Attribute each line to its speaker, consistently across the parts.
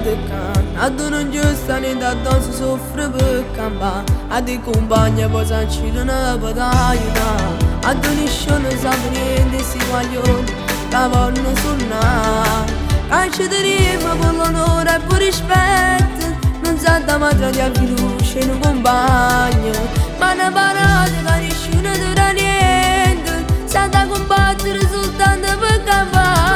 Speaker 1: te can. A tu non giusta né da danza soffre per campare. A te compagna poi s'accide una battaglia. A tu nessuno sa niente si guaglione, la vogliono suonare. Calceremo con l'onore e per rispetto. Non sa da madre di fiducia in un compagno. Ma una parata che nessuno dura niente. Sa da combattere soltanto per campare.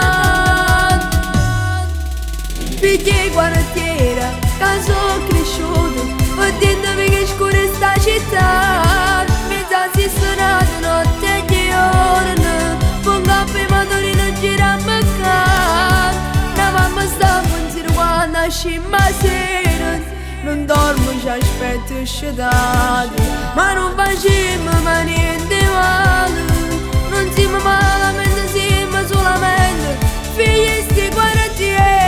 Speaker 1: Figli quartiere, che sono cresciuto, vedendemi che scura sta città. Mezza si suonata notte e giorno, con capi motori non gira a beccare. La mamma sta a pensare quando scimma sera, non dormo ci aspetto scedato. Ma non facciamo mai niente male, non siamo malamente, siamo solamente figli sti quartieri.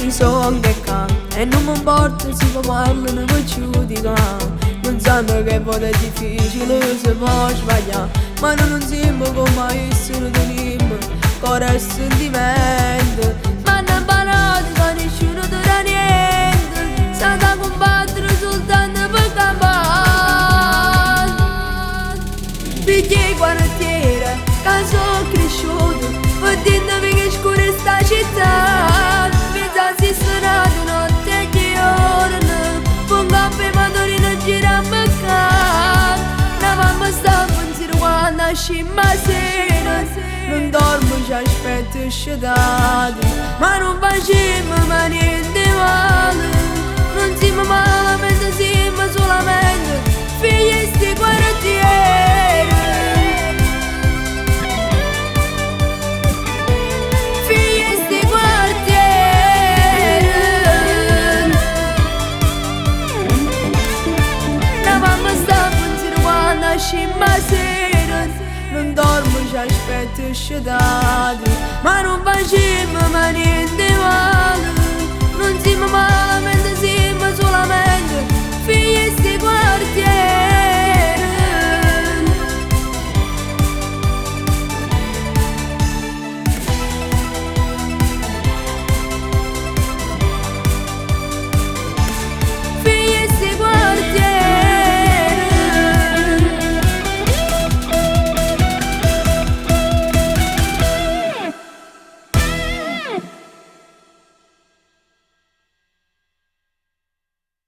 Speaker 1: Mi so anche qua e non mi importa se mi parlano per giudicare. Non sanno che voto è difficile, si può sbagliare, ma noi non siamo come essere tenim, cuore e sentimento. Ma hanno imparato che nessuno dura niente, sa da combattere soltanto per campare. Figli quartiere, che sono cresciuto, vedendemi che scura sta città. Mezza si suonata notte e giorno, con capi motori non gira a beccare. La mamma sta a pensare quando scimma sera, non dormo ci aspetto scedato. Ma non facciamo mai niente male, non siamo malamente, siamo solamente figli sti quartieri. Figli sti quartieri. La mamma sta a pensare quando scimma sera, non dormo ci aspetto scedato. Ma non facciamo mai niente male, non siamo malamente, siamo solamente figli sti quartieri.